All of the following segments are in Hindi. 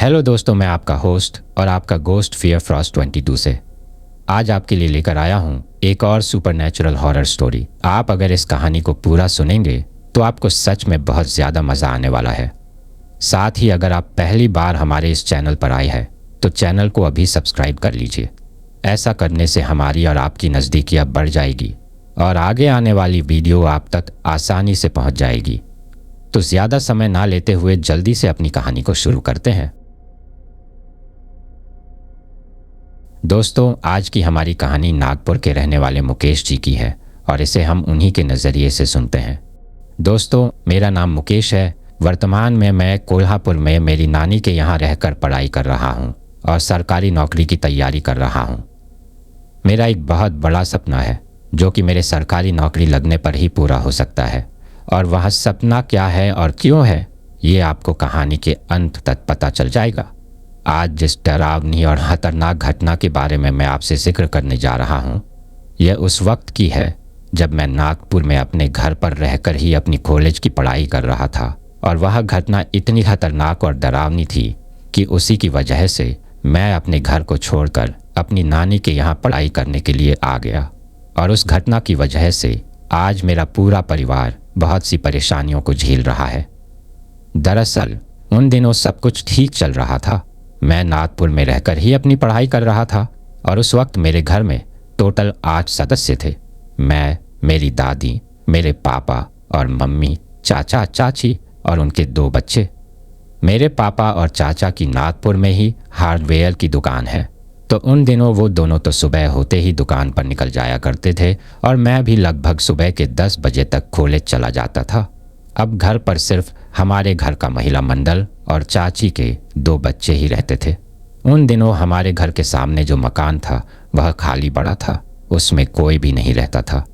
हेलो दोस्तों, मैं आपका होस्ट और आपका गोस्ट फियर फ्रॉस्ट 22 से आज आपके लिए लेकर आया हूँ एक और सुपरनैचुरल हॉरर स्टोरी। आप अगर इस कहानी को पूरा सुनेंगे तो आपको सच में बहुत ज़्यादा मज़ा आने वाला है। साथ ही अगर आप पहली बार हमारे इस चैनल पर आए हैं तो चैनल को अभी सब्सक्राइब कर लीजिए। ऐसा करने से हमारी और आपकी नज़दीकियाँ बढ़ जाएगी और आगे आने वाली वीडियो आप तक आसानी से पहुँच जाएगी। तो ज़्यादा समय ना लेते हुए जल्दी से अपनी कहानी को शुरू करते हैं। दोस्तों, आज की हमारी कहानी नागपुर के रहने वाले मुकेश जी की है और इसे हम उन्हीं के नज़रिए से सुनते हैं। दोस्तों, मेरा नाम मुकेश है। वर्तमान में मैं कोल्हापुर में मेरी नानी के यहाँ रहकर पढ़ाई कर रहा हूँ और सरकारी नौकरी की तैयारी कर रहा हूँ। मेरा एक बहुत बड़ा सपना है जो कि मेरे सरकारी नौकरी लगने पर ही पूरा हो सकता है, और वह सपना क्या है और क्यों है ये आपको कहानी के अंत तक पता चल जाएगा। आज जिस डरावनी और खतरनाक घटना के बारे में मैं आपसे जिक्र करने जा रहा हूँ, यह उस वक्त की है जब मैं नागपुर में अपने घर पर रहकर ही अपनी कॉलेज की पढ़ाई कर रहा था। और वह घटना इतनी खतरनाक और डरावनी थी कि उसी की वजह से मैं अपने घर को छोड़कर अपनी नानी के यहाँ पढ़ाई करने के लिए आ गया। और उस घटना की वजह से आज मेरा पूरा परिवार बहुत सी परेशानियों को झेल रहा है। दरअसल उन दिनों सब कुछ ठीक चल रहा था। मैं नागपुर में रहकर ही अपनी पढ़ाई कर रहा था और उस वक्त मेरे घर में टोटल 8 सदस्य थे। मैं, मेरी दादी, मेरे पापा और मम्मी, चाचा चाची और उनके 2 बच्चे। मेरे पापा और चाचा की नागपुर में ही हार्डवेयर की दुकान है, तो उन दिनों वो दोनों तो सुबह होते ही दुकान पर निकल जाया करते थे और मैं भी लगभग सुबह के 10 बजे तक कॉलेज चला जाता था। अब घर पर सिर्फ हमारे घर का महिला मंडल और चाची के 2 बच्चे ही रहते थे। उन दिनों हमारे घर के सामने जो मकान था वह खाली पड़ा था, उसमें कोई भी नहीं रहता था।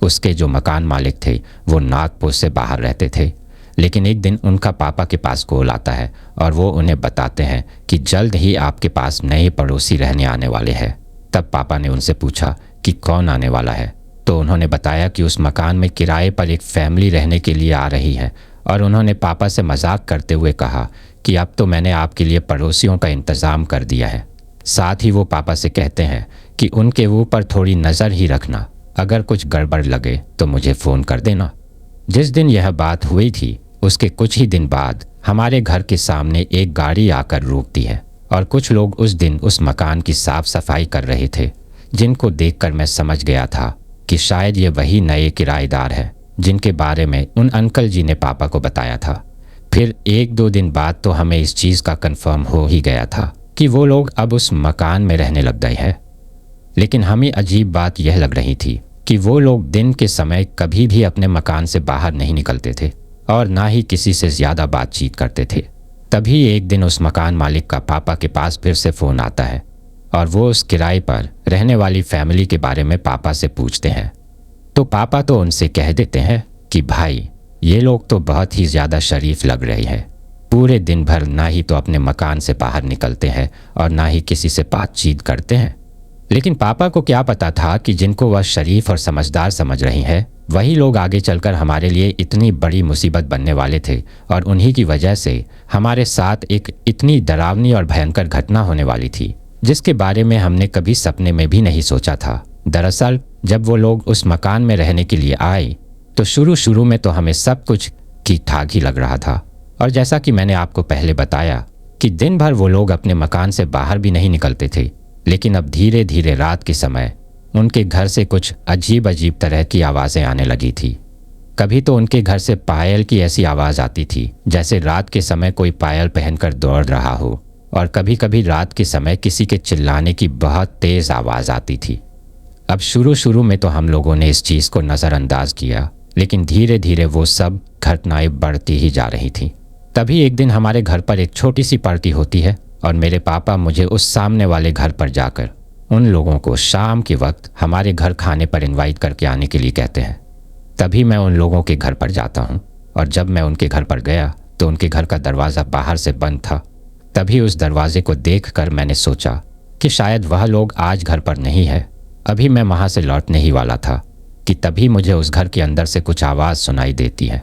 उसके जो मकान मालिक थे वो नागपुर से बाहर रहते थे। लेकिन एक दिन उनका पापा के पास कॉल आता है और वो उन्हें बताते हैं कि जल्द ही आपके पास नए पड़ोसी रहने आने वाले हैं। तब पापा ने उनसे पूछा कि कौन आने वाला है, तो उन्होंने बताया कि उस मकान में किराए पर एक फैमिली रहने के लिए आ रही है। और उन्होंने पापा से मजाक करते हुए कहा कि अब तो मैंने आपके लिए पड़ोसियों का इंतज़ाम कर दिया है। साथ ही वो पापा से कहते हैं कि उनके ऊपर थोड़ी नज़र ही रखना, अगर कुछ गड़बड़ लगे तो मुझे फ़ोन कर देना। जिस दिन यह बात हुई थी उसके कुछ ही दिन बाद हमारे घर के सामने एक गाड़ी आकर रुकती है और कुछ लोग उस दिन उस मकान की साफ सफाई कर रहे थे, जिनको देखकर मैं समझ गया था कि शायद ये वही नए किराएदार हैं जिनके बारे में उन अंकल जी ने पापा को बताया था। फिर 1-2 दिन बाद तो हमें इस चीज़ का कंफर्म हो ही गया था कि वो लोग अब उस मकान में रहने लग गए हैं। लेकिन हमें अजीब बात यह लग रही थी कि वो लोग दिन के समय कभी भी अपने मकान से बाहर नहीं निकलते थे और ना ही किसी से ज़्यादा बातचीत करते थे। तभी एक दिन उस मकान मालिक का पापा के पास फिर से फ़ोन आता है और वो उस किराए पर रहने वाली फैमिली के बारे में पापा से पूछते हैं। तो पापा तो उनसे कह देते हैं कि भाई, ये लोग तो बहुत ही ज़्यादा शरीफ लग रहे हैं। पूरे दिन भर ना ही तो अपने मकान से बाहर निकलते हैं और ना ही किसी से बातचीत करते हैं। लेकिन पापा को क्या पता था कि जिनको वह शरीफ और समझदार समझ रही है वही लोग आगे चलकर हमारे लिए इतनी बड़ी मुसीबत बनने वाले थे और उन्हीं की वजह से हमारे साथ एक इतनी डरावनी और भयंकर घटना होने वाली थी जिसके बारे में हमने कभी सपने में भी नहीं सोचा था। दरअसल जब वो लोग उस मकान में रहने के लिए आए तो शुरू में तो हमें सब कुछ ठीक ठाक ही लग रहा था। और जैसा कि मैंने आपको पहले बताया कि दिन भर वो लोग अपने मकान से बाहर भी नहीं निकलते थे, लेकिन अब धीरे धीरे रात के समय उनके घर से कुछ अजीब तरह की आवाज़ें आने लगी थी। कभी तो उनके घर से पायल की ऐसी आवाज़ आती थी जैसे रात के समय कोई पायल पहनकर दौड़ रहा हो, और कभी कभी रात के समय किसी के चिल्लाने की बहुत तेज़ आवाज़ आती थी। अब शुरू में तो हम लोगों ने इस चीज़ को नज़रअंदाज किया, लेकिन धीरे धीरे वो सब घटनाएं बढ़ती ही जा रही थीं। तभी एक दिन हमारे घर पर एक छोटी सी पार्टी होती है और मेरे पापा मुझे उस सामने वाले घर पर जाकर उन लोगों को शाम के वक्त हमारे घर खाने पर इनवाइट करके आने के लिए कहते हैं। तभी मैं उन लोगों के घर पर जाता हूँ और जब मैं उनके घर पर गया तो उनके घर का दरवाज़ा बाहर से बंद था। तभी उस दरवाजे को देखकर मैंने सोचा कि शायद वह लोग आज घर पर नहीं है। अभी मैं वहाँ से लौटने ही वाला था कि तभी मुझे उस घर के अंदर से कुछ आवाज़ सुनाई देती है,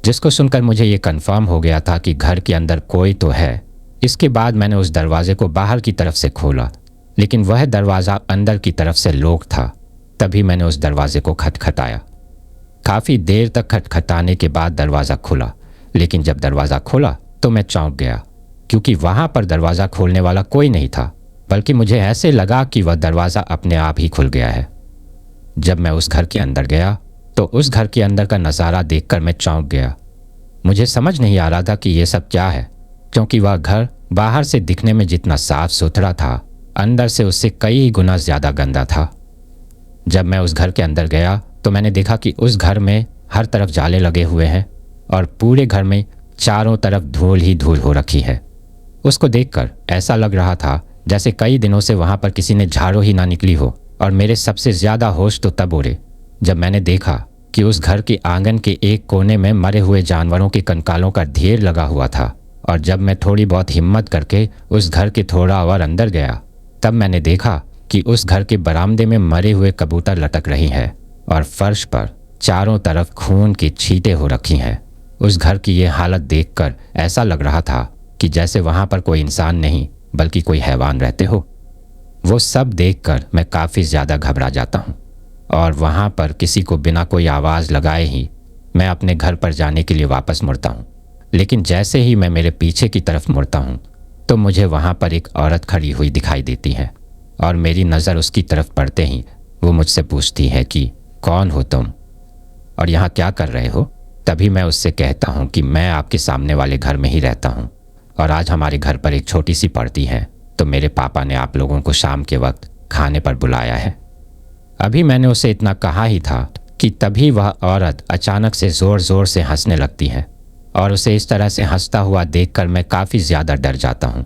जिसको सुनकर मुझे ये कंफर्म हो गया था कि घर के अंदर कोई तो है। इसके बाद मैंने उस दरवाजे को बाहर की तरफ से खोला, लेकिन वह दरवाज़ा अंदर की तरफ से लॉक था। तभी मैंने उस दरवाजे को खटखटाया। काफ़ी देर तक खटखटाने के बाद दरवाज़ा खुला, लेकिन जब दरवाज़ा खुला तो मैं चौंक गया, क्योंकि वहाँ पर दरवाज़ा खोलने वाला कोई नहीं था, बल्कि मुझे ऐसे लगा कि वह दरवाज़ा अपने आप ही खुल गया है। जब मैं उस घर के अंदर गया तो उस घर के अंदर का नज़ारा देखकर मैं चौंक गया। मुझे समझ नहीं आ रहा था कि ये सब क्या है, क्योंकि वह घर बाहर से दिखने में जितना साफ सुथरा था, अंदर से उससे कई गुना ज़्यादा गंदा था। जब मैं उस घर के अंदर गया तो मैंने देखा कि उस घर में हर तरफ जाले लगे हुए हैं और पूरे घर में चारों तरफ धूल ही धूल हो रखी है। उसको देखकर ऐसा लग रहा था जैसे कई दिनों से वहाँ पर किसी ने झाड़ू ही ना निकली हो। और मेरे सबसे ज़्यादा होश तो तब उड़े जब मैंने देखा कि उस घर के आंगन के एक कोने में मरे हुए जानवरों के कंकालों का ढेर लगा हुआ था। और जब मैं थोड़ी बहुत हिम्मत करके उस घर के थोड़ा और अंदर गया, तब मैंने देखा कि उस घर के बरामदे में मरे हुए कबूतर लटक रही हैं और फर्श पर चारों तरफ खून की छींटें हो रखी हैं। उस घर की ये हालत देखकर ऐसा लग रहा था कि जैसे वहाँ पर कोई इंसान नहीं बल्कि कोई हैवान रहते हो। वो सब देखकर मैं काफ़ी ज़्यादा घबरा जाता हूँ और वहाँ पर किसी को बिना कोई आवाज़ लगाए ही मैं अपने घर पर जाने के लिए वापस मुड़ता हूँ। लेकिन जैसे ही मैं मेरे पीछे की तरफ मुड़ता हूँ तो मुझे वहाँ पर एक औरत खड़ी हुई दिखाई देती है और मेरी नज़र उसकी तरफ पड़ते ही वो मुझसे पूछती है कि कौन हो तुम और यहाँ क्या कर रहे हो। तभी मैं उससे कहता हूँ कि मैं आपके सामने वाले घर में ही रहता हूँ और आज हमारे घर पर एक छोटी सी पार्टी है, तो मेरे पापा ने आप लोगों को शाम के वक्त खाने पर बुलाया है। अभी मैंने उसे इतना कहा ही था कि तभी वह औरत अचानक से ज़ोर ज़ोर से हंसने लगती है और उसे इस तरह से हंसता हुआ देखकर मैं काफ़ी ज़्यादा डर जाता हूँ।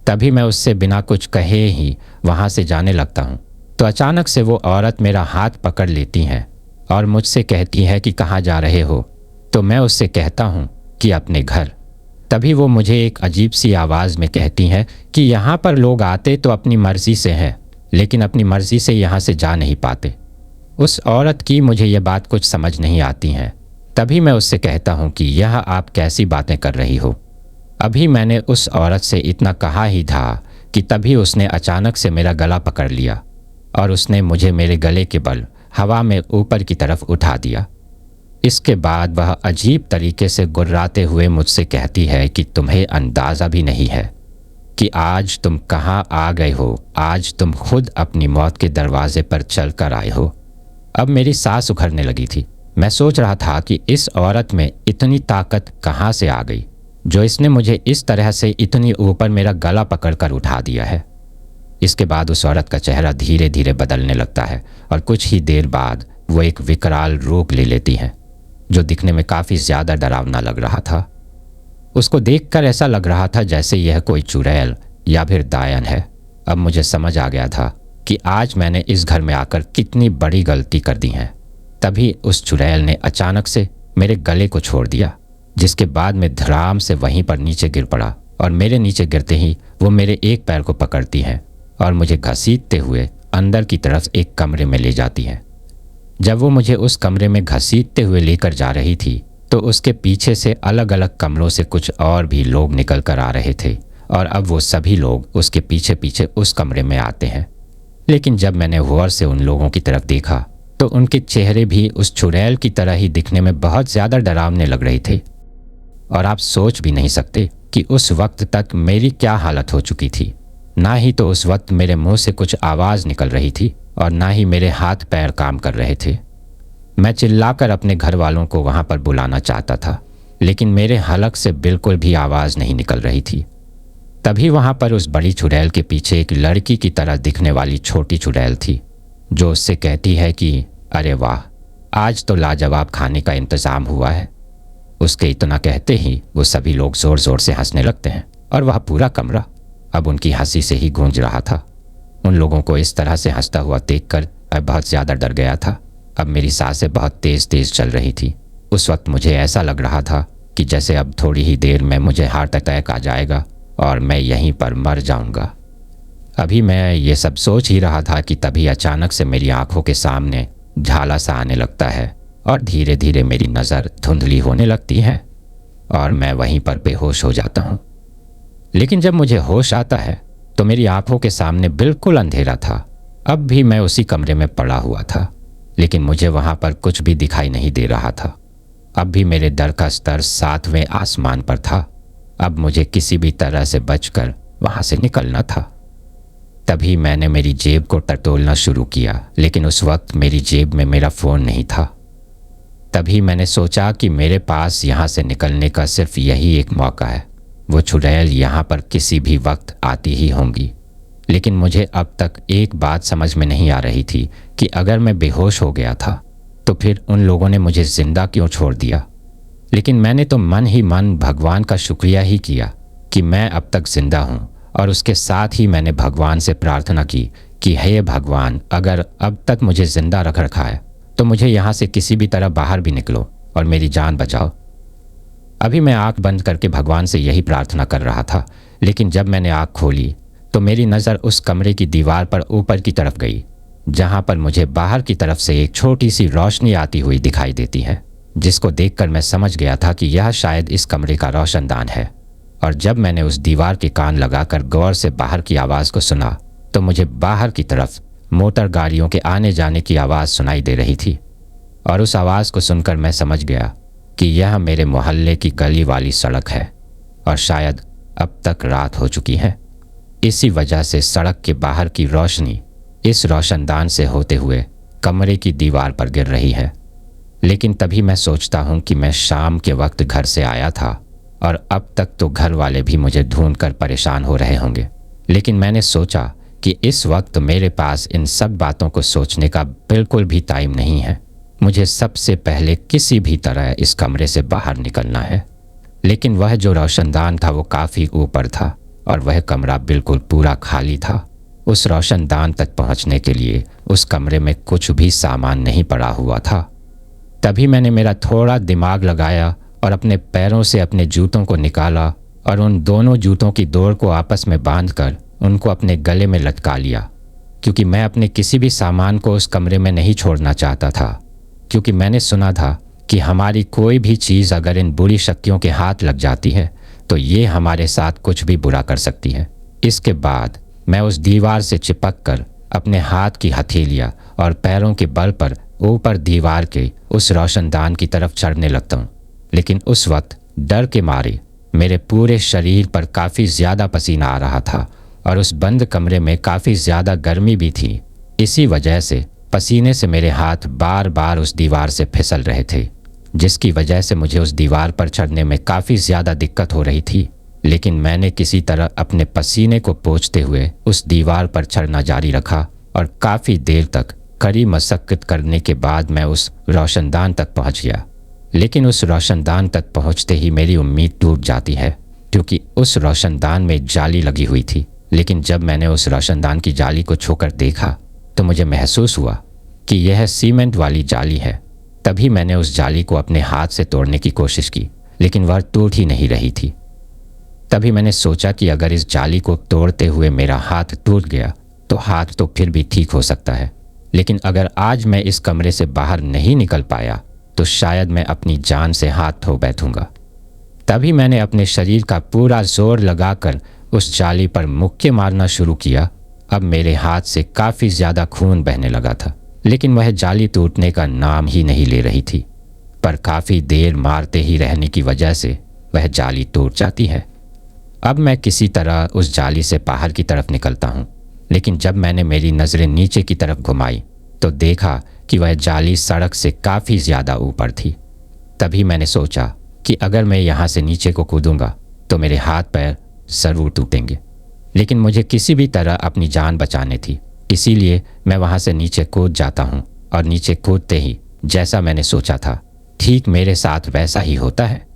तभी मैं उससे बिना कुछ कहे ही वहाँ से जाने लगता हूँ तो अचानक से वो औरत मेरा हाथ पकड़ लेती है और मुझसे कहती है कि कहाँ जा रहे हो। तो मैं उससे कहता हूँ कि अपने घर। तभी वो मुझे एक अजीब सी आवाज़ में कहती हैं कि यहाँ पर लोग आते तो अपनी मर्ज़ी से हैं, लेकिन अपनी मर्ज़ी से यहाँ से जा नहीं पाते। उस औरत की मुझे ये बात कुछ समझ नहीं आती है। तभी मैं उससे कहता हूँ कि यह आप कैसी बातें कर रही हो। अभी मैंने उस औरत से इतना कहा ही था कि तभी उसने अचानक से मेरा गला पकड़ लिया और उसने मुझे मेरे गले के बल हवा में ऊपर की तरफ उठा दिया। इसके बाद वह अजीब तरीके से गुर्राते हुए मुझसे कहती है कि तुम्हें अंदाज़ा भी नहीं है कि आज तुम कहाँ आ गए हो। आज तुम खुद अपनी मौत के दरवाजे पर चल कर आए हो। अब मेरी सांस उखड़ने लगी थी। मैं सोच रहा था कि इस औरत में इतनी ताकत कहाँ से आ गई जो इसने मुझे इस तरह से इतनी ऊपर मेरा गला पकड़कर उठा दिया है। इसके बाद उस औरत का चेहरा धीरे धीरे बदलने लगता है और कुछ ही देर बाद वो एक विकराल रूप ले लेती है जो दिखने में काफ़ी ज़्यादा डरावना लग रहा था। उसको देखकर ऐसा लग रहा था जैसे यह कोई चुड़ैल या फिर दायन है। अब मुझे समझ आ गया था कि आज मैंने इस घर में आकर कितनी बड़ी गलती कर दी है। तभी उस चुड़ैल ने अचानक से मेरे गले को छोड़ दिया, जिसके बाद मैं धड़ाम से वहीं पर नीचे गिर पड़ा और मेरे नीचे गिरते ही वो मेरे एक पैर को पकड़ती है और मुझे घसीटते हुए अंदर की तरफ एक कमरे में ले जाती है। जब वो मुझे उस कमरे में घसीटते हुए लेकर जा रही थी तो उसके पीछे से अलग अलग कमरों से कुछ और भी लोग निकल कर आ रहे थे और अब वो सभी लोग उसके पीछे पीछे उस कमरे में आते हैं। लेकिन जब मैंने गौर से उन लोगों की तरफ देखा तो उनके चेहरे भी उस चुड़ैल की तरह ही दिखने में बहुत ज़्यादा डरावने लग रहे थे। और आप सोच भी नहीं सकते कि उस वक्त तक मेरी क्या हालत हो चुकी थी। ना ही तो उस वक्त मेरे मुंह से कुछ आवाज़ निकल रही थी और ना ही मेरे हाथ पैर काम कर रहे थे। मैं चिल्लाकर अपने घर वालों को वहाँ पर बुलाना चाहता था, लेकिन मेरे हलक से बिल्कुल भी आवाज़ नहीं निकल रही थी। तभी वहाँ पर उस बड़ी चुड़ैल के पीछे एक लड़की की तरह दिखने वाली छोटी चुड़ैल थी जो उससे कहती है कि अरे वाह, आज तो लाजवाब खाने का इंतज़ाम हुआ है। उसके इतना कहते ही वो सभी लोग ज़ोर ज़ोर से हंसने लगते हैं और वह पूरा कमरा अब उनकी हंसी से ही गूंज रहा था। उन लोगों को इस तरह से हंसता हुआ देखकर मैं बहुत ज़्यादा डर गया था। अब मेरी सांसें बहुत तेज़ तेज़ चल रही थी। उस वक्त मुझे ऐसा लग रहा था कि जैसे अब थोड़ी ही देर में मुझे हार्ट अटैक आ जाएगा और मैं यहीं पर मर जाऊंगा। अभी मैं ये सब सोच ही रहा था कि तभी अचानक से मेरी आंखों के सामने झाला सा आने लगता है और धीरे धीरे मेरी नज़र धुंधली होने लगती है और मैं वहीं पर बेहोश हो जाता हूँ। लेकिन जब मुझे होश आता है तो मेरी आंखों के सामने बिल्कुल अंधेरा था। अब भी मैं उसी कमरे में पड़ा हुआ था, लेकिन मुझे वहां पर कुछ भी दिखाई नहीं दे रहा था। अब भी मेरे डर का स्तर 7वें आसमान पर था। अब मुझे किसी भी तरह से बचकर वहां से निकलना था। तभी मैंने मेरी जेब को टटोलना शुरू किया, लेकिन उस वक्त मेरी जेब में मेरा फ़ोन नहीं था। तभी मैंने सोचा कि मेरे पास यहाँ से निकलने का सिर्फ यही एक मौका है। वो चुड़ैल यहाँ पर किसी भी वक्त आती ही होंगी। लेकिन मुझे अब तक एक बात समझ में नहीं आ रही थी कि अगर मैं बेहोश हो गया था तो फिर उन लोगों ने मुझे जिंदा क्यों छोड़ दिया। लेकिन मैंने तो मन ही मन भगवान का शुक्रिया ही किया कि मैं अब तक जिंदा हूँ, और उसके साथ ही मैंने भगवान से प्रार्थना की कि हे भगवान, अगर अब तक मुझे जिंदा रख रखा है तो मुझे यहाँ से किसी भी तरह बाहर भी निकलो और मेरी जान बचाओ। अभी मैं आंख बंद करके भगवान से यही प्रार्थना कर रहा था, लेकिन जब मैंने आंख खोली तो मेरी नज़र उस कमरे की दीवार पर ऊपर की तरफ गई, जहाँ पर मुझे बाहर की तरफ से एक छोटी सी रोशनी आती हुई दिखाई देती है, जिसको देखकर मैं समझ गया था कि यह शायद इस कमरे का रोशनदान है। और जब मैंने उस दीवार के कान लगाकर गौर से बाहर की आवाज़ को सुना तो मुझे बाहर की तरफ मोटर गाड़ियों के आने जाने की आवाज़ सुनाई दे रही थी। और उस आवाज़ को सुनकर मैं समझ गया कि यह मेरे मोहल्ले की गली वाली सड़क है, और शायद अब तक रात हो चुकी है। इसी वजह से सड़क के बाहर की रोशनी इस रोशनदान से होते हुए कमरे की दीवार पर गिर रही है। लेकिन तभी मैं सोचता हूँ कि मैं शाम के वक्त घर से आया था और अब तक तो घर वाले भी मुझे ढूंढकर परेशान हो रहे होंगे। लेकिन मैंने सोचा कि इस वक्त मेरे पास इन सब बातों को सोचने का बिल्कुल भी टाइम नहीं है। मुझे सबसे पहले किसी भी तरह इस कमरे से बाहर निकलना है। लेकिन वह जो रोशनदान था वो काफ़ी ऊपर था और वह कमरा बिल्कुल पूरा खाली था। उस रोशनदान तक पहुंचने के लिए उस कमरे में कुछ भी सामान नहीं पड़ा हुआ था। तभी मैंने मेरा थोड़ा दिमाग लगाया और अपने पैरों से अपने जूतों को निकाला और उन दोनों जूतों की डोर को आपस में बांधकर उनको अपने गले में लटका लिया, क्योंकि मैं अपने किसी भी सामान को उस कमरे में नहीं छोड़ना चाहता था। क्योंकि मैंने सुना था कि हमारी कोई भी चीज़ अगर इन बुरी शक्तियों के हाथ लग जाती है तो ये हमारे साथ कुछ भी बुरा कर सकती है। इसके बाद मैं उस दीवार से चिपक कर अपने हाथ की हथेलियाँ और पैरों के बल पर ऊपर दीवार के उस रोशनदान की तरफ चढ़ने लगता हूँ। लेकिन उस वक्त डर के मारे मेरे पूरे शरीर पर काफ़ी ज़्यादा पसीना आ रहा था और उस बंद कमरे में काफ़ी ज़्यादा गर्मी भी थी। इसी वजह से पसीने से मेरे हाथ बार बार उस दीवार से फिसल रहे थे, जिसकी वजह से मुझे उस दीवार पर चढ़ने में काफ़ी ज़्यादा दिक्कत हो रही थी। लेकिन मैंने किसी तरह अपने पसीने को पोंछते हुए उस दीवार पर चढ़ना जारी रखा और काफ़ी देर तक कड़ी मशक्क़त करने के बाद मैं उस रोशनदान तक पहुंच गया। लेकिन उस रोशनदान तक पहुंचते ही मेरी उम्मीद टूट जाती है, क्योंकि उस रोशनदान में जाली लगी हुई थी। लेकिन जब मैंने उस रोशनदान की जाली को छूकर देखा तो मुझे महसूस हुआ कि यह सीमेंट वाली जाली है। तभी मैंने उस जाली को अपने हाथ से तोड़ने की कोशिश की, लेकिन वह टूट ही नहीं रही थी। तभी मैंने सोचा कि अगर इस जाली को तोड़ते हुए मेरा हाथ टूट गया तो हाथ तो फिर भी ठीक हो सकता है, लेकिन अगर आज मैं इस कमरे से बाहर नहीं निकल पाया तो शायद मैं अपनी जान से हाथ धो बैठूंगा। तभी मैंने अपने शरीर का पूरा जोर लगाकर उस जाली पर मुक्के मारना शुरू किया। अब मेरे हाथ से काफ़ी ज़्यादा खून बहने लगा था, लेकिन वह जाली टूटने का नाम ही नहीं ले रही थी। पर काफ़ी देर मारते ही रहने की वजह से वह जाली टूट जाती है। अब मैं किसी तरह उस जाली से बाहर की तरफ निकलता हूँ, लेकिन जब मैंने मेरी नज़रें नीचे की तरफ घुमाई तो देखा कि वह जाली सड़क से काफ़ी ज़्यादा ऊपर थी। तभी मैंने सोचा कि अगर मैं यहाँ से नीचे को कूदूंगा तो मेरे हाथ पैर ज़रूर टूटेंगे, लेकिन मुझे किसी भी तरह अपनी जान बचानी थी। इसीलिए मैं वहाँ से नीचे कूद जाता हूँ और नीचे कूदते ही जैसा मैंने सोचा था ठीक मेरे साथ वैसा ही होता है।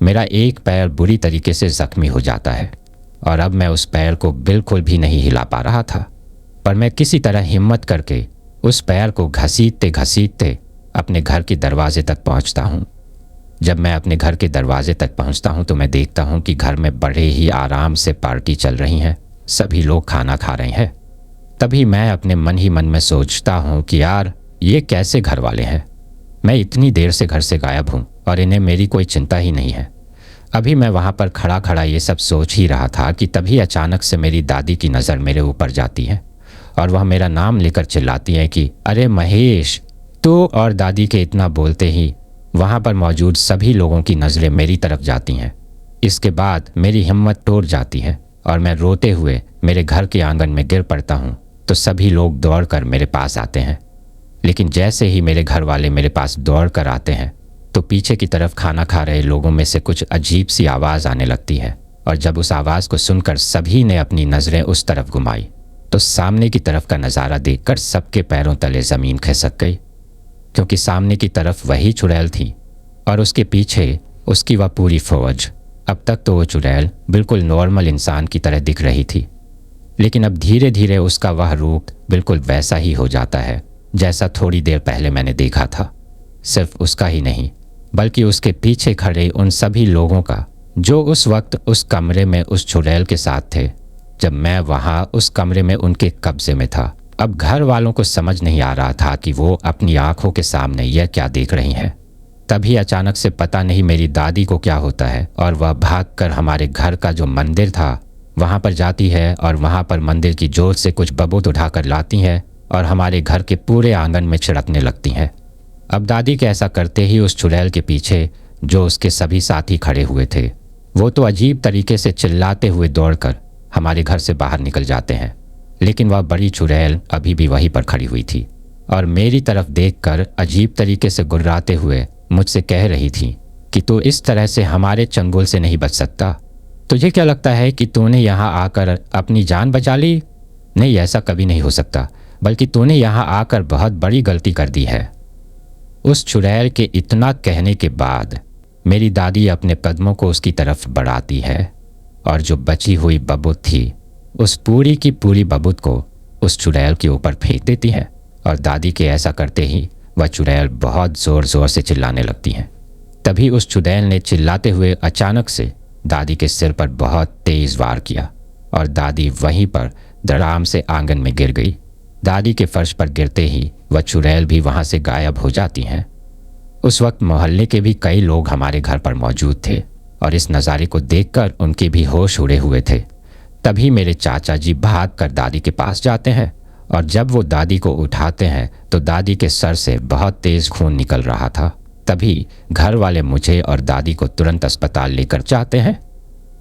मेरा एक पैर बुरी तरीके से ज़ख्मी हो जाता है और अब मैं उस पैर को बिल्कुल भी नहीं हिला पा रहा था। पर मैं किसी तरह हिम्मत करके उस पैर को घसीटते घसीटते अपने घर के दरवाजे तक पहुंचता हूं। जब मैं अपने घर के दरवाजे तक पहुंचता हूं तो मैं देखता हूं कि घर में बड़े ही आराम से पार्टी चल रही है, सभी लोग खाना खा रहे हैं। तभी मैं अपने मन ही मन में सोचता हूं कि यार ये कैसे घर वाले हैं, मैं इतनी देर से घर से गायब हूं और इन्हें मेरी कोई चिंता ही नहीं है। अभी मैं वहाँ पर खड़ा खड़ा ये सब सोच ही रहा था कि तभी अचानक से मेरी दादी की नज़र मेरे ऊपर जाती है और वह मेरा नाम लेकर चिल्लाती है कि अरे महेश तो। और दादी के इतना बोलते ही वहाँ पर मौजूद सभी लोगों की नज़रें मेरी तरफ जाती हैं। इसके बाद मेरी हिम्मत टूट जाती है और मैं रोते हुए मेरे घर के आंगन में गिर पड़ता हूँ तो सभी लोग दौड़कर मेरे पास आते हैं। लेकिन जैसे ही मेरे घर वाले मेरे पास दौड़ कर आते हैं तो पीछे की तरफ खाना खा रहे लोगों में से कुछ अजीब सी आवाज़ आने लगती है और जब उस आवाज़ को सुनकर सभी ने अपनी नज़रें उस तरफ घुमाई तो सामने की तरफ का नज़ारा देखकर सबके पैरों तले ज़मीन खिसक गई, क्योंकि सामने की तरफ वही चुड़ैल थी और उसके पीछे उसकी वह पूरी फौज। अब तक तो वो चुड़ैल बिल्कुल नॉर्मल इंसान की तरह दिख रही थी, लेकिन अब धीरे धीरे उसका वह रूप बिल्कुल वैसा ही हो जाता है जैसा थोड़ी देर पहले मैंने देखा था। सिर्फ उसका ही नहीं बल्कि उसके पीछे खड़े उन सभी लोगों का जो उस वक्त उस कमरे में उस चुड़ैल के साथ थे जब मैं वहाँ उस कमरे में उनके कब्जे में था। अब घर वालों को समझ नहीं आ रहा था कि वो अपनी आंखों के सामने यह क्या देख रही हैं। तभी अचानक से पता नहीं मेरी दादी को क्या होता है और वह भागकर हमारे घर का जो मंदिर था वहाँ पर जाती है और वहाँ पर मंदिर की जोत से कुछ बबूत उठाकर लाती है और हमारे घर के पूरे आंगन में छिड़कने लगती हैं। अब दादी के ऐसा करते ही उस चुड़ैल के पीछे जो उसके सभी साथी खड़े हुए थे वो तो अजीब तरीके से चिल्लाते हुए दौड़कर हमारे घर से बाहर निकल जाते हैं, लेकिन वह बड़ी चुड़ैल अभी भी वहीं पर खड़ी हुई थी और मेरी तरफ देखकर अजीब तरीके से गुर्राते हुए मुझसे कह रही थी कि तू इस तरह से हमारे चंगुल से नहीं बच सकता। तुझे क्या लगता है कि तूने यहाँ आकर अपनी जान बचा ली? नहीं, ऐसा कभी नहीं हो सकता, बल्कि तूने यहाँ आकर बहुत बड़ी गलती कर दी है। उस चुड़ैल के इतना कहने के बाद मेरी दादी अपने कदमों को उसकी तरफ बढ़ाती है और जो बची हुई बबूत थी उस पूरी की पूरी बबूत को उस चुड़ैल के ऊपर फेंक देती है और दादी के ऐसा करते ही वह चुड़ैल बहुत ज़ोर ज़ोर से चिल्लाने लगती है। तभी उस चुड़ैल ने चिल्लाते हुए अचानक से दादी के सिर पर बहुत तेज़ वार किया और दादी वहीं पर धड़ाम से आंगन में गिर गई। दादी के फर्श पर गिरते ही वह चुड़ैल भी वहाँ से गायब हो जाती हैं। उस वक्त मोहल्ले के भी कई लोग हमारे घर पर मौजूद थे और इस नज़ारे को देखकर उनके भी होश उड़े हुए थे। तभी मेरे चाचा जी भागकर दादी के पास जाते हैं और जब वो दादी को उठाते हैं तो दादी के सर से बहुत तेज़ खून निकल रहा था। तभी घर वाले मुझे और दादी को तुरंत अस्पताल लेकर जाते हैं।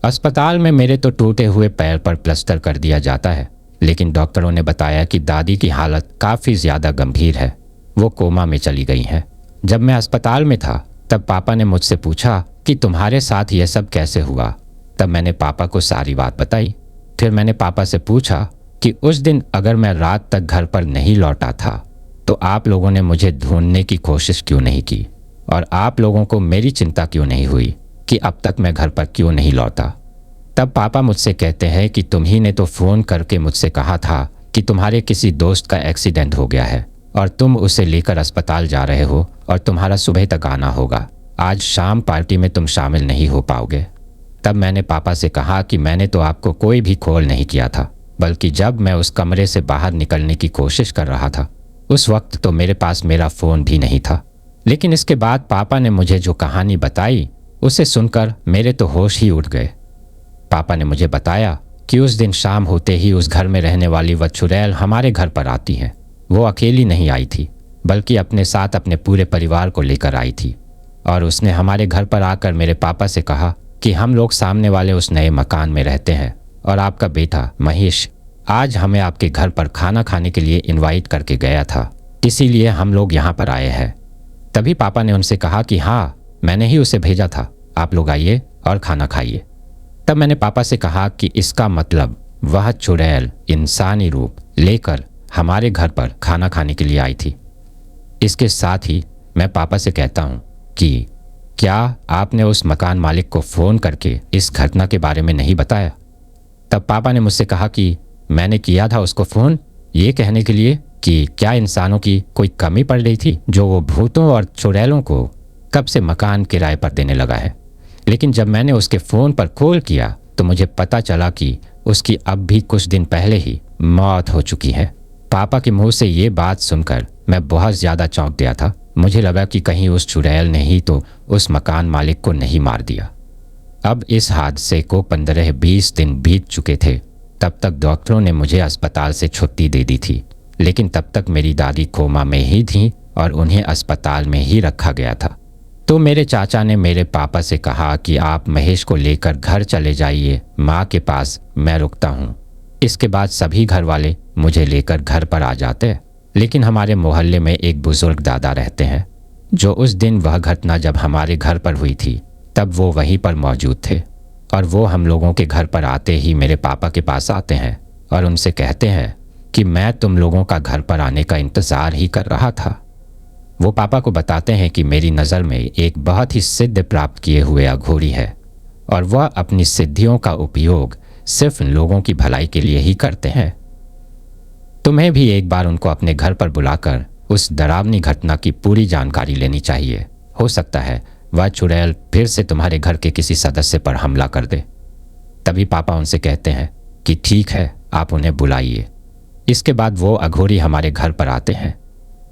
अस्पताल में मेरे तो टूटे हुए पैर पर प्लास्टर कर दिया जाता है, लेकिन डॉक्टरों ने बताया कि दादी की हालत काफ़ी ज़्यादा गंभीर है, वो कोमा में चली गई हैं। जब मैं अस्पताल में था तब पापा ने मुझसे पूछा कि तुम्हारे साथ यह सब कैसे हुआ। तब मैंने पापा को सारी बात बताई। फिर मैंने पापा से पूछा कि उस दिन अगर मैं रात तक घर पर नहीं लौटा था तो आप लोगों ने मुझे ढूंढने की कोशिश क्यों नहीं की और आप लोगों को मेरी चिंता क्यों नहीं हुई कि अब तक मैं घर पर क्यों नहीं लौटा। तब पापा मुझसे कहते हैं कि तुम्ही ने तो फ़ोन करके मुझसे कहा था कि तुम्हारे किसी दोस्त का एक्सीडेंट हो गया है और तुम उसे लेकर अस्पताल जा रहे हो और तुम्हारा सुबह तक आना होगा। आज शाम पार्टी में तुम शामिल नहीं हो पाओगे। तब मैंने पापा से कहा कि मैंने तो आपको कोई भी कॉल नहीं किया था, बल्कि जब मैं उस कमरे से बाहर निकलने की कोशिश कर रहा था उस वक्त तो मेरे पास मेरा फ़ोन भी नहीं था। लेकिन इसके बाद पापा ने मुझे जो कहानी बताई उसे सुनकर मेरे तो होश ही उड़ गए। पापा ने मुझे बताया कि उस दिन शाम होते ही उस घर में रहने वाली वह चुड़ैल हमारे घर पर आती है। वो अकेली नहीं आई थी, बल्कि अपने साथ अपने पूरे परिवार को लेकर आई थी और उसने हमारे घर पर आकर मेरे पापा से कहा कि हम लोग सामने वाले उस नए मकान में रहते हैं और आपका बेटा महेश आज हमें आपके घर पर खाना खाने के लिए इनवाइट करके गया था, इसीलिए हम लोग यहाँ पर आए हैं। तभी पापा ने उनसे कहा कि हाँ, मैंने ही उसे भेजा था, आप लोग आइए और खाना खाइए। तब मैंने पापा से कहा कि इसका मतलब वह चुड़ैल इंसानी रूप लेकर हमारे घर पर खाना खाने के लिए आई थी। इसके साथ ही मैं पापा से कहता हूँ कि क्या आपने उस मकान मालिक को फ़ोन करके इस घटना के बारे में नहीं बताया? तब पापा ने मुझसे कहा कि मैंने किया था उसको फ़ोन ये कहने के लिए कि क्या इंसानों की कोई कमी पड़ रही थी जो वो भूतों और चुड़ैलों को कब से मकान किराए पर देने लगा है। लेकिन जब मैंने उसके फ़ोन पर कॉल किया तो मुझे पता चला कि उसकी अब भी कुछ दिन पहले ही मौत हो चुकी है। पापा के मुंह से ये बात सुनकर मैं बहुत ज़्यादा चौंक गया था। मुझे लगा कि कहीं उस चुड़ैल ने ही तो उस मकान मालिक को नहीं मार दिया। अब इस हादसे को 15-20 दिन बीत चुके थे। तब तक डॉक्टरों ने मुझे अस्पताल से छुट्टी दे दी थी, लेकिन तब तक मेरी दादी कोमा में ही थी और उन्हें अस्पताल में ही रखा गया था। तो मेरे चाचा ने मेरे पापा से कहा कि आप महेश को लेकर घर चले जाइए माँ के पास, मैं रुकता हूँ। इसके बाद सभी घर वाले मुझे लेकर घर पर आ जाते। लेकिन हमारे मोहल्ले में एक बुजुर्ग दादा रहते हैं, जो उस दिन वह घटना जब हमारे घर पर हुई थी तब वो वहीं पर मौजूद थे। और वो हम लोगों के घर पर आते ही मेरे पापा के पास आते हैं और उनसे कहते हैं कि मैं तुम लोगों का घर पर आने का इंतज़ार ही कर रहा था। वो पापा को बताते हैं कि मेरी नज़र में एक बहुत ही सिद्ध प्राप्त किए हुए अघोरी है और वह अपनी सिद्धियों का उपयोग सिर्फ लोगों की भलाई के लिए ही करते हैं। तुम्हें भी एक बार उनको अपने घर पर बुलाकर उस डरावनी घटना की पूरी जानकारी लेनी चाहिए। हो सकता है वह चुड़ैल फिर से तुम्हारे घर के किसी सदस्य पर हमला कर दे। तभी पापा उनसे कहते हैं कि ठीक है, आप उन्हें बुलाइए। इसके बाद वो अघोरी हमारे घर पर आते हैं।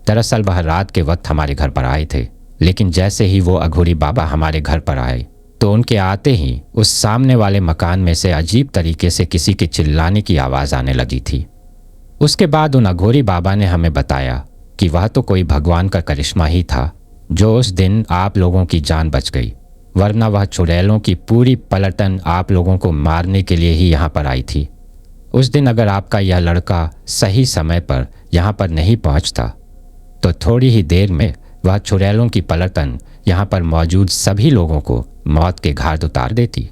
दरअसल वह रात के वक्त हमारे घर पर आए थे, लेकिन जैसे ही वो अघोरी बाबा हमारे घर पर आए तो उनके आते ही उस सामने वाले मकान में से अजीब तरीके से किसी के चिल्लाने की आवाज़ आने लगी थी। उसके बाद उन अघोरी बाबा ने हमें बताया कि वह तो कोई भगवान का करिश्मा ही था जो उस दिन आप लोगों की जान बच गई, वरना वह चुड़ैलों की पूरी पलटन आप लोगों को मारने के लिए ही यहाँ पर आई थी। उस दिन अगर आपका यह लड़का सही समय पर यहाँ पर नहीं पहुँचता तो थोड़ी ही देर में वह चुड़ैलों की पलटन यहाँ पर मौजूद सभी लोगों को मौत के घाट उतार देती।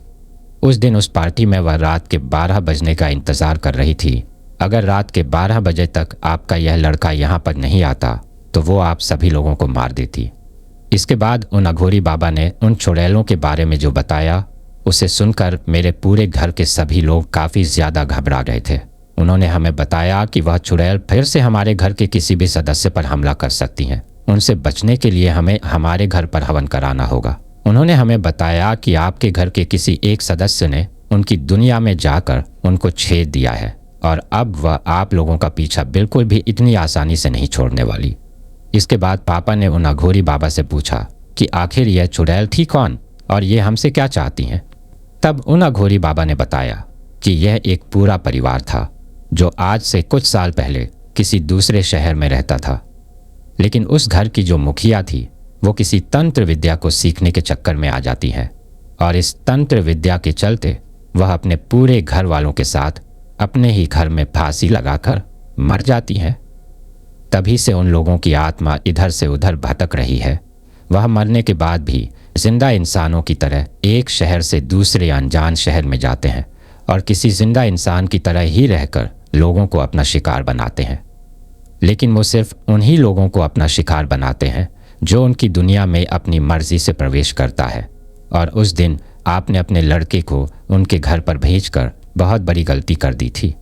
उस दिन उस पार्टी में वह रात के 12 बजने का इंतज़ार कर रही थी। अगर रात के 12 बजे तक आपका यह लड़का यहाँ पर नहीं आता तो वो आप सभी लोगों को मार देती। इसके बाद उन अघोरी बाबा ने उन चुड़ैलों के बारे में जो बताया उसे सुनकर मेरे पूरे घर के सभी लोग काफ़ी ज़्यादा घबरा गए थे। उन्होंने हमें बताया कि वह चुड़ैल फिर से हमारे घर के किसी भी सदस्य पर हमला कर सकती हैं। उनसे बचने के लिए हमें हमारे घर पर हवन कराना होगा। उन्होंने हमें बताया कि आपके घर के किसी एक सदस्य ने उनकी दुनिया में जाकर उनको छेद दिया है और अब वह आप लोगों का पीछा बिल्कुल भी इतनी आसानी से नहीं छोड़ने वाली। इसके बाद पापा ने उन अघोरी बाबा से पूछा कि आखिर यह चुड़ैल थी कौन और ये हमसे क्या चाहती हैं। तब उन अघोरी बाबा ने बताया कि यह एक पूरा परिवार था जो आज से कुछ साल पहले किसी दूसरे शहर में रहता था, लेकिन उस घर की जो मुखिया थी वो किसी तंत्र विद्या को सीखने के चक्कर में आ जाती है और इस तंत्र विद्या के चलते वह अपने पूरे घर वालों के साथ अपने ही घर में फांसी लगाकर मर जाती है। तभी से उन लोगों की आत्मा इधर से उधर भटक रही है। वह मरने के बाद भी जिंदा इंसानों की तरह एक शहर से दूसरे अनजान शहर में जाते हैं और किसी जिंदा इंसान की तरह ही रहकर लोगों को अपना शिकार बनाते हैं। लेकिन वो सिर्फ उन्हीं लोगों को अपना शिकार बनाते हैं जो उनकी दुनिया में अपनी मर्जी से प्रवेश करता है। और उस दिन आपने अपने लड़के को उनके घर पर भेजकर बहुत बड़ी गलती कर दी थी।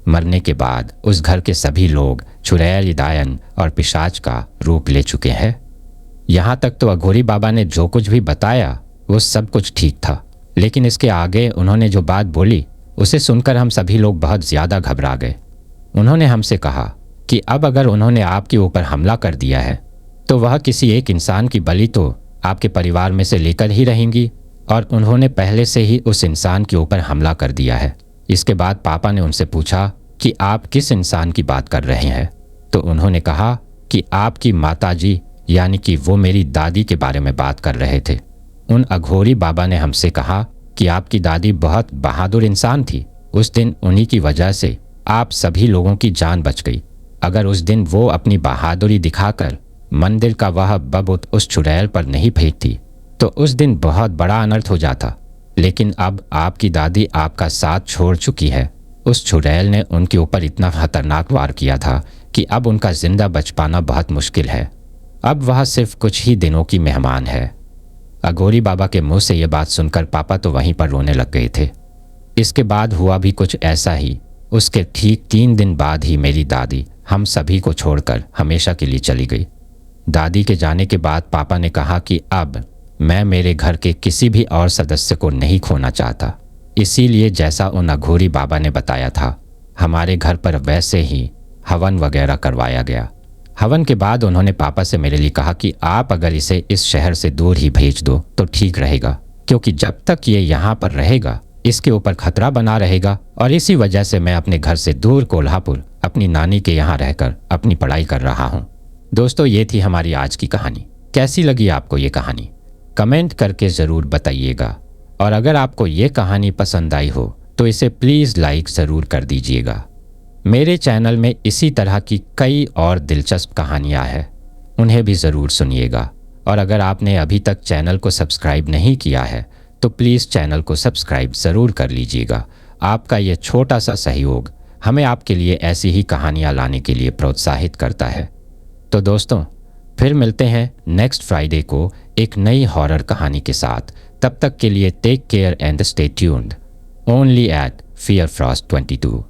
मरने के बाद उस घर के सभी लोग चुड़ैल, दायन और पिशाच का रूप ले चुके हैं। यहाँ तक तो अघोरी बाबा ने जो कुछ भी बताया वो सब कुछ ठीक था, लेकिन इसके आगे उन्होंने जो बात बोली उसे सुनकर हम सभी लोग बहुत ज़्यादा घबरा गए। उन्होंने हमसे कहा कि अब अगर उन्होंने आपके ऊपर हमला कर दिया है तो वह किसी एक इंसान की बलि तो आपके परिवार में से लेकर ही रहेंगी और उन्होंने पहले से ही उस इंसान के ऊपर हमला कर दिया है। इसके बाद पापा ने उनसे पूछा कि आप किस इंसान की बात कर रहे हैं, तो उन्होंने कहा कि आपकी माताजी यानी कि वो मेरी दादी के बारे में बात कर रहे थे। उन अघोरी बाबा ने हमसे कहा कि आपकी दादी बहुत बहादुर इंसान थी। उस दिन उन्हीं की वजह से आप सभी लोगों की जान बच गई। अगर उस दिन वो अपनी बहादुरी दिखाकर मंदिर का वह बबूत उस चुड़ैल पर नहीं फेंकती तो उस दिन बहुत बड़ा अनर्थ हो जाता। लेकिन अब आपकी दादी आपका साथ छोड़ चुकी है। उस चुड़ैल ने उनके ऊपर इतना खतरनाक वार किया था कि अब उनका जिंदा बच पाना बहुत मुश्किल है। अब वह सिर्फ कुछ ही दिनों की मेहमान है। अघोरी बाबा के मुंह से ये बात सुनकर पापा तो वहीं पर रोने लग गए थे। इसके बाद हुआ भी कुछ ऐसा ही। उसके ठीक 3 दिन बाद ही मेरी दादी हम सभी को छोड़कर हमेशा के लिए चली गई। दादी के जाने के बाद पापा ने कहा कि अब मैं मेरे घर के किसी भी और सदस्य को नहीं खोना चाहता। इसीलिए जैसा उन अघोरी बाबा ने बताया था हमारे घर पर वैसे ही हवन वगैरह करवाया गया। हवन के बाद उन्होंने पापा से मेरे लिए कहा कि आप अगर इसे इस शहर से दूर ही भेज दो तो ठीक रहेगा, क्योंकि जब तक ये यहाँ पर रहेगा इसके ऊपर खतरा बना रहेगा और इसी वजह से मैं अपने घर से दूर कोल्हापुर अपनी नानी के यहाँ रहकर अपनी पढ़ाई कर रहा हूँ। दोस्तों, ये थी हमारी आज की कहानी। कैसी लगी आपको ये कहानी? कमेंट करके ज़रूर बताइएगा और अगर आपको ये कहानी पसंद आई हो तो इसे प्लीज़ लाइक ज़रूर कर दीजिएगा। मेरे चैनल में इसी तरह की कई और दिलचस्प कहानियाँ हैं, उन्हें भी ज़रूर सुनिएगा। और अगर आपने अभी तक चैनल को सब्सक्राइब नहीं किया है तो प्लीज़ चैनल को सब्सक्राइब ज़रूर कर लीजिएगा। आपका ये छोटा सा सहयोग हमें आपके लिए ऐसी ही कहानियाँ लाने के लिए प्रोत्साहित करता है। तो दोस्तों, फिर मिलते हैं नेक्स्ट फ्राइडे को एक नई हॉरर कहानी के साथ। तब तक के लिए take care and stay tuned only at fear frost 22।